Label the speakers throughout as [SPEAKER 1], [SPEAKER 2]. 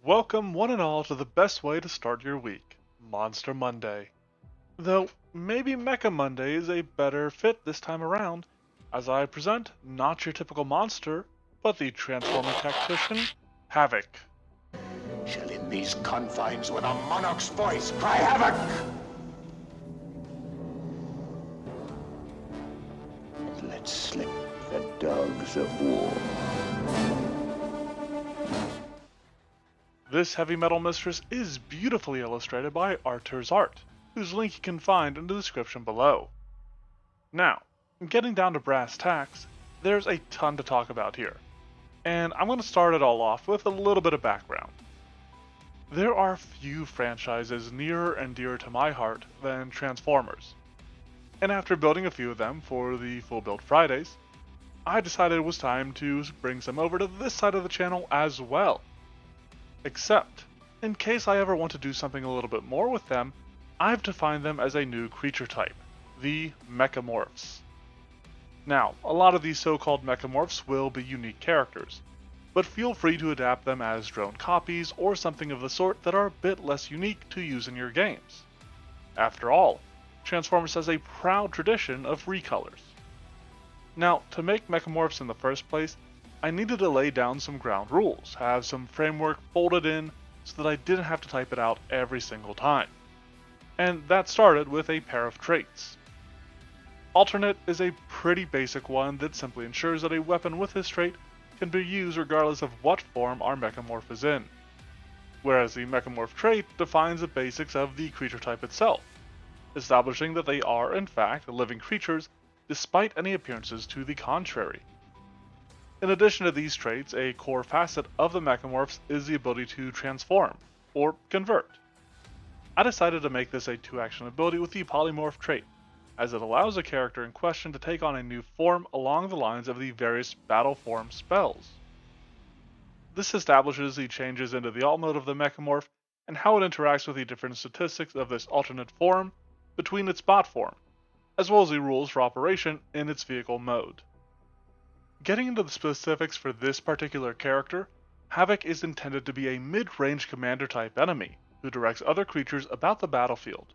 [SPEAKER 1] Welcome one and all to the best way to start your week, Monster Monday. Though maybe Mecha Monday is a better fit this time around, as I present not your typical monster, but the transforming tactician, Havoc.
[SPEAKER 2] Shall in these confines with a monarch's voice cry havoc! Let's slip the dogs of war.
[SPEAKER 1] This heavy metal mistress is beautifully illustrated by Artur's art, whose link you can find in the description below. Now, getting down to brass tacks, there's a ton to talk about here, and I'm going to start it all off with a little bit of background. There are few franchises nearer and dearer to my heart than Transformers, and after building a few of them for the Full Build Fridays, I decided it was time to bring some over to this side of the channel as well. Except, in case I ever want to do something a little bit more with them, I've defined them as a new creature type, the Mechamorphs. Now, a lot of these so-called Mechamorphs will be unique characters, but feel free to adapt them as drone copies or something of the sort that are a bit less unique to use in your games. After all, Transformers has a proud tradition of recolors. Now, to make Mechamorphs in the first place, I needed to lay down some ground rules, have some framework folded in so that I didn't have to type it out every single time. And that started with a pair of traits. Alternate is a pretty basic one that simply ensures that a weapon with this trait can be used regardless of what form our Mechamorph is in. Whereas the Mechamorph trait defines the basics of the creature type itself, establishing that they are in fact living creatures despite any appearances to the contrary. In addition to these traits, a core facet of the Mechamorphs is the ability to transform, or convert. I decided to make this a 2-action ability with the Polymorph trait, as it allows the character in question to take on a new form along the lines of the various battle form spells. This establishes the changes into the alt mode of the Mechamorph and how it interacts with the different statistics of this alternate form between its bot form, as well as the rules for operation in its vehicle mode. Getting into the specifics for this particular character, Havoc is intended to be a mid-range commander type enemy who directs other creatures about the battlefield.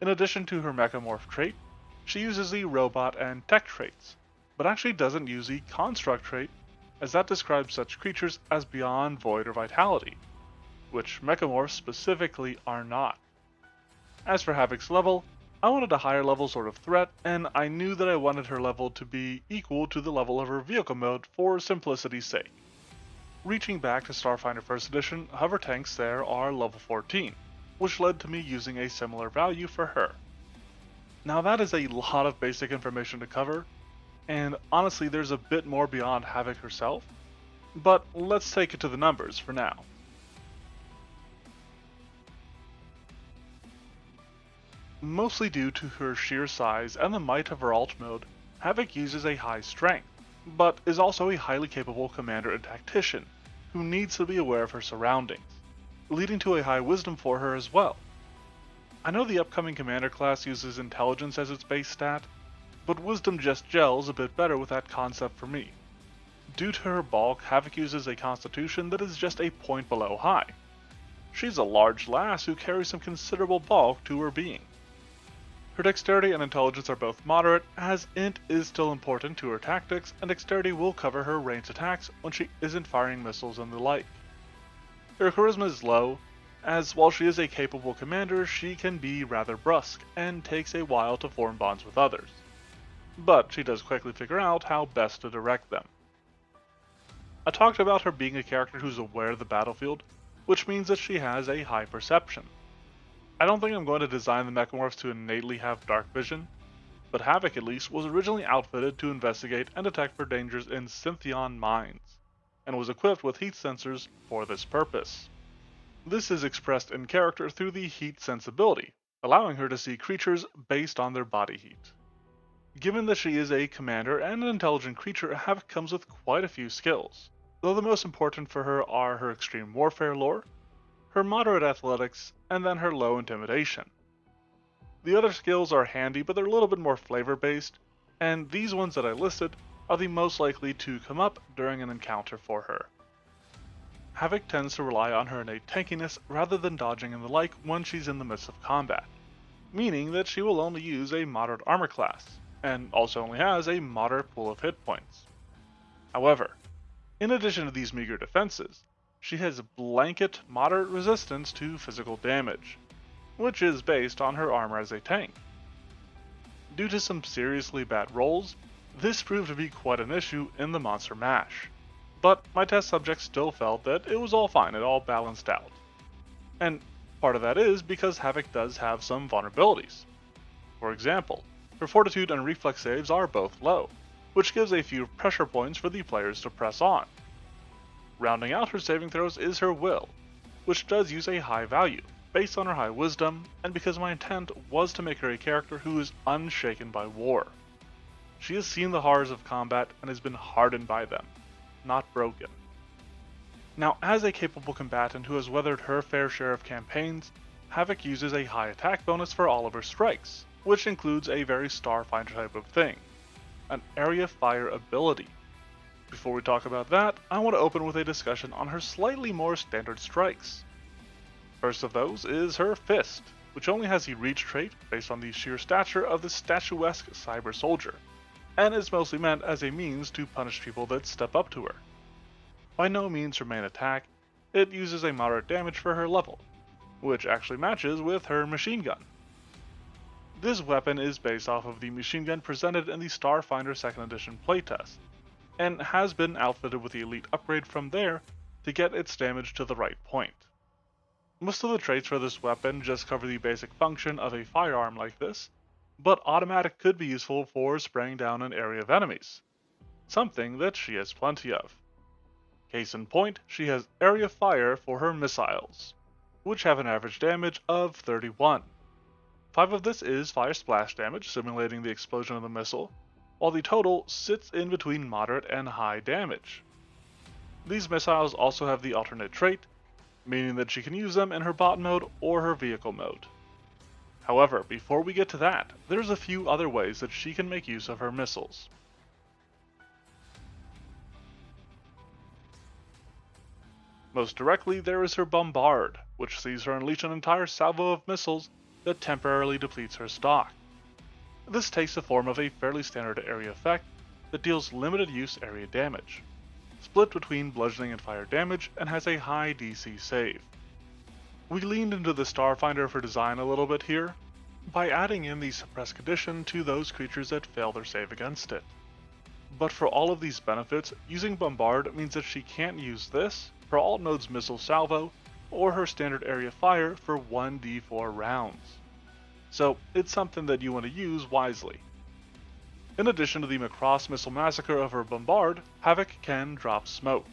[SPEAKER 1] In addition to her Mechamorph trait, she uses the robot and tech traits, but actually doesn't use the construct trait, as that describes such creatures as beyond void or vitality, which Mechamorphs specifically are not. As for Havoc's level, I wanted a higher level sort of threat, and I knew that I wanted her level to be equal to the level of her vehicle mode for simplicity's sake. Reaching back to Starfinder 1st Edition, hover tanks there are level 14, which led to me using a similar value for her. Now that is a lot of basic information to cover, and honestly there's a bit more beyond Havoc herself, but let's take it to the numbers for now. Mostly due to her sheer size and the might of her alt mode, Havoc uses a high strength, but is also a highly capable commander and tactician, who needs to be aware of her surroundings, leading to a high wisdom for her as well. I know the upcoming commander class uses intelligence as its base stat, but wisdom just gels a bit better with that concept for me. Due to her bulk, Havoc uses a constitution that is just a point below high. She's a large lass who carries some considerable bulk to her being. Her dexterity and intelligence are both moderate, as int is still important to her tactics, and dexterity will cover her ranged attacks when she isn't firing missiles and the like. Her charisma is low, as while she is a capable commander, she can be rather brusque, and takes a while to form bonds with others. But she does quickly figure out how best to direct them. I talked about her being a character who's aware of the battlefield, which means that she has a high perception. I don't think I'm going to design the Mechamorphs to innately have dark vision, but Havoc at least was originally outfitted to investigate and detect for dangers in Syntheon mines, and was equipped with heat sensors for this purpose. This is expressed in character through the heat sensibility, allowing her to see creatures based on their body heat. Given that she is a commander and an intelligent creature, Havoc comes with quite a few skills, though the most important for her are her extreme warfare lore, her moderate athletics, and then her low intimidation. The other skills are handy, but they're a little bit more flavor based, and these ones that I listed are the most likely to come up during an encounter for her. Havoc tends to rely on her innate tankiness rather than dodging and the like when she's in the midst of combat, meaning that she will only use a moderate armor class, and also only has a moderate pool of hit points. However, in addition to these meager defenses, she has blanket moderate resistance to physical damage, which is based on her armor as a tank. Due to some seriously bad rolls, this proved to be quite an issue in the monster mash, but my test subjects still felt that it was all fine, it all balanced out. And part of that is because Havoc does have some vulnerabilities. For example, her fortitude and reflex saves are both low, which gives a few pressure points for the players to press on. Rounding out her saving throws is her will, which does use a high value, based on her high wisdom, and because my intent was to make her a character who is unshaken by war. She has seen the horrors of combat and has been hardened by them, not broken. Now, as a capable combatant who has weathered her fair share of campaigns, Havoc uses a high attack bonus for all of her strikes, which includes a very Starfinder type of thing, an area fire ability. Before we talk about that, I want to open with a discussion on her slightly more standard strikes. First of those is her Fist, which only has the reach trait based on the sheer stature of the statuesque cyber soldier, and is mostly meant as a means to punish people that step up to her. By no means her main attack, it uses a moderate damage for her level, which actually matches with her machine gun. This weapon is based off of the machine gun presented in the Starfinder 2nd Edition playtest, and has been outfitted with the elite upgrade from there to get its damage to the right point. Most of the traits for this weapon just cover the basic function of a firearm like this, but automatic could be useful for spraying down an area of enemies, something that she has plenty of. Case in point, she has area fire for her missiles, which have an average damage of 31. 5 of this is fire splash damage, simulating the explosion of the missile, while the total sits in between moderate and high damage. These missiles also have the alternate trait, meaning that she can use them in her bot mode or her vehicle mode. However, before we get to that, there's a few other ways that she can make use of her missiles. Most directly, there is her Bombard, which sees her unleash an entire salvo of missiles that temporarily depletes her stock. This takes the form of a fairly standard area effect that deals limited use area damage, split between bludgeoning and fire damage, and has a high DC save. We leaned into the Starfinder for design a little bit here, by adding in the suppressed condition to those creatures that fail their save against it. But for all of these benefits, using Bombard means that she can't use this, her alt node's missile salvo, or her standard area fire for 1d4 rounds. So it's something that you want to use wisely. In addition to the Macross missile massacre of her Bombard, Havoc can drop smoke.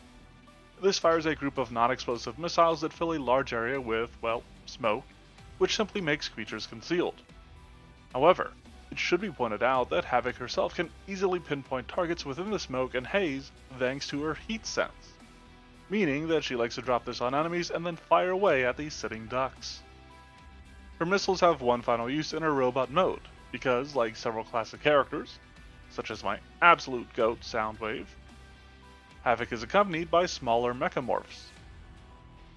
[SPEAKER 1] This fires a group of non-explosive missiles that fill a large area with, well, smoke, which simply makes creatures concealed. However, it should be pointed out that Havoc herself can easily pinpoint targets within the smoke and haze thanks to her heat sense, meaning that she likes to drop this on enemies and then fire away at these sitting ducks. Her missiles have one final use in her robot mode, because, like several classic characters, such as my absolute goat Soundwave, Havoc is accompanied by smaller mechamorphs.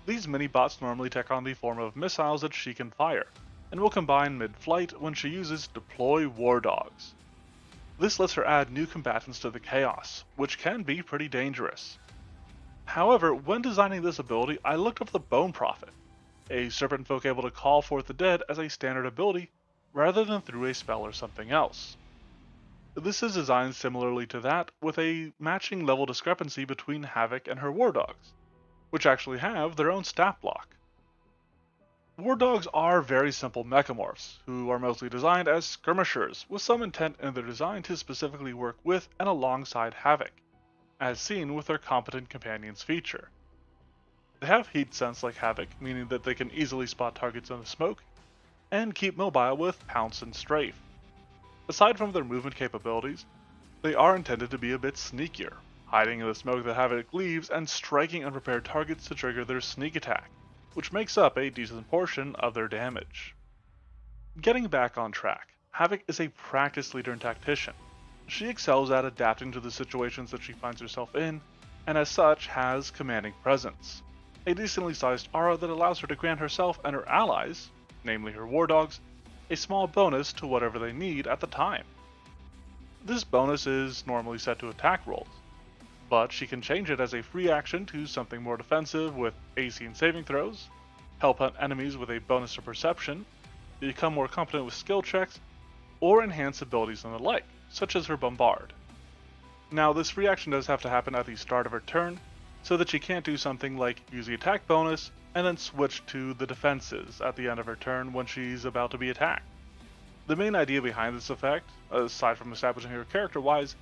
[SPEAKER 1] These mini-bots normally take on the form of missiles that she can fire, and will combine mid-flight when she uses Deploy War Dogs. This lets her add new combatants to the chaos, which can be pretty dangerous. However, when designing this ability, I looked up the Bone Prophet, a serpent folk able to call forth the dead as a standard ability, rather than through a spell or something else. This is designed similarly to that, with a matching level discrepancy between Havoc and her War Dogs, which actually have their own stat block. War Dogs are very simple mechamorphs, who are mostly designed as skirmishers, with some intent in their design to specifically work with and alongside Havoc, as seen with their Competent Companions feature. They have heat sense like Havoc, meaning that they can easily spot targets in the smoke, and keep mobile with Pounce and Strafe. Aside from their movement capabilities, they are intended to be a bit sneakier, hiding in the smoke that Havoc leaves and striking unprepared targets to trigger their sneak attack, which makes up a decent portion of their damage. Getting back on track, Havoc is a practice leader and tactician. She excels at adapting to the situations that she finds herself in, and as such has commanding presence. a decently sized aura that allows her to grant herself and her allies, namely her war dogs, a small bonus to whatever they need at the time. This bonus is normally set to attack rolls, but she can change it as a free action to something more defensive with AC and saving throws, help out enemies with a bonus to perception, become more competent with skill checks, or enhance abilities and the like, such as her bombard. Now, this free action does have to happen at the start of her turn, so that she can't do something like use the attack bonus and then switch to the defenses at the end of her turn when she's about to be attacked. The main idea behind this effect, aside from establishing her character-wise,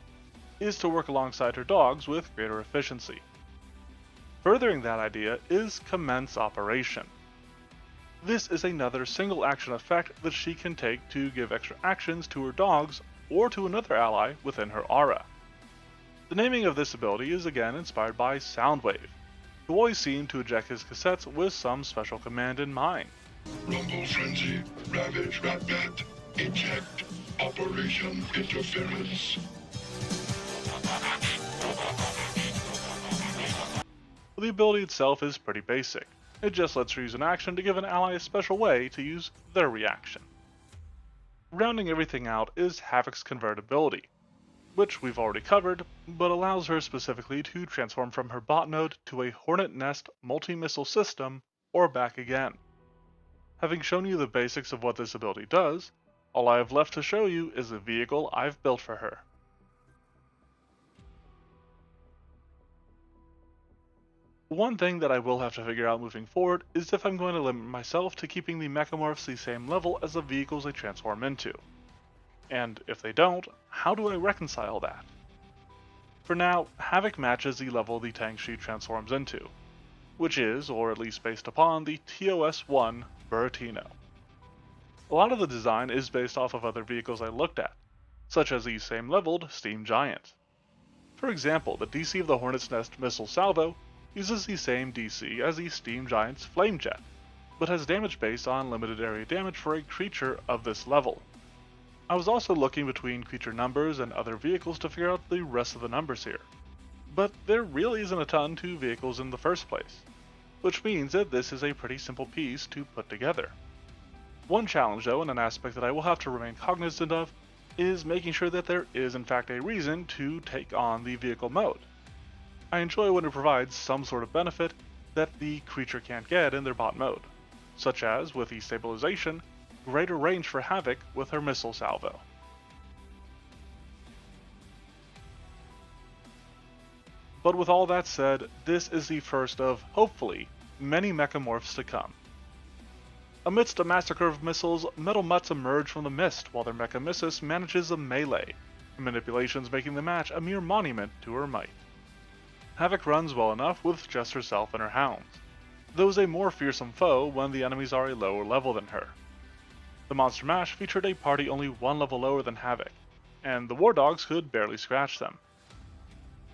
[SPEAKER 1] is to work alongside her dogs with greater efficiency. Furthering that idea is Commence Operation. This is another single action effect that she can take to give extra actions to her dogs or to another ally within her aura. The naming of this ability is again inspired by Soundwave, who always seemed to eject his cassettes with some special command in mind.
[SPEAKER 3] Rumble Frenzy, Ravage Ratbat, Eject, Operation Interference.
[SPEAKER 1] The ability itself is pretty basic. It just lets her use an action to give an ally a special way to use their reaction. Rounding everything out is Havoc's convertibility, which we've already covered, but allows her specifically to transform from her bot mode to a Hornet Nest multi-missile system, or back again. Having shown you the basics of what this ability does, all I have left to show you is the vehicle I've built for her. One thing that I will have to figure out moving forward is if I'm going to limit myself to keeping the mechamorphs the same level as the vehicles they transform into. And if they don't, how do I reconcile that? For now, Havoc matches the level the tank she transforms into, which is, or at least based upon, the TOS-1 Buratino. A lot of the design is based off of other vehicles I looked at, such as the same leveled Steam Giant. For example, the DC of the Hornet's Nest missile salvo uses the same DC as the Steam Giant's Flame Jet, but has damage based on limited area damage for a creature of this level. I was also looking between creature numbers and other vehicles to figure out the rest of the numbers here, but there really isn't a ton to vehicles in the first place, which means that this is a pretty simple piece to put together. One challenge though, and an aspect that I will have to remain cognizant of, is making sure that there is in fact a reason to take on the vehicle mode. I enjoy when it provides some sort of benefit that the creature can't get in their bot mode, such as, with the stabilization, greater range for Havoc with her missile salvo. But with all that said, this is the first of, hopefully, many mechamorphs to come. Amidst a massacre of missiles, Metal Mutts emerge from the mist while their Mechamissus manages a melee, manipulations making the match a mere monument to her might. Havoc runs well enough with just herself and her hounds, though is a more fearsome foe when the enemies are a lower level than her. The Monster Mash featured a party only one level lower than Havoc, and the War Dogs could barely scratch them.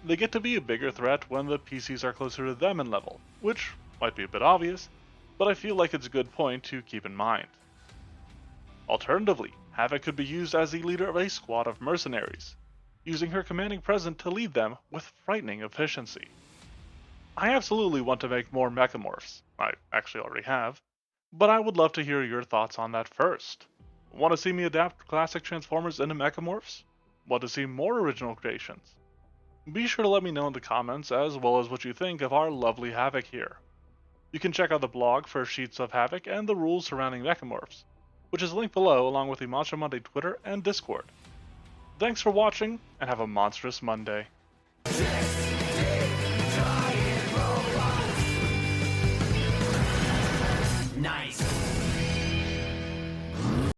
[SPEAKER 1] They get to be a bigger threat when the PCs are closer to them in level, which might be a bit obvious, but I feel like it's a good point to keep in mind. Alternatively, Havoc could be used as the leader of a squad of mercenaries, using her commanding presence to lead them with frightening efficiency. I absolutely want to make more mechamorphs, I actually already have, but I would love to hear your thoughts on that first. Want to see me adapt classic Transformers into mechamorphs? Want to see more original creations? Be sure to let me know in the comments as well as what you think of our lovely Havoc here. You can check out the blog for sheets of Havoc and the rules surrounding mechamorphs, which is linked below along with the Monster Monday Twitter and Discord. Thanks for watching, and have a monstrous Monday.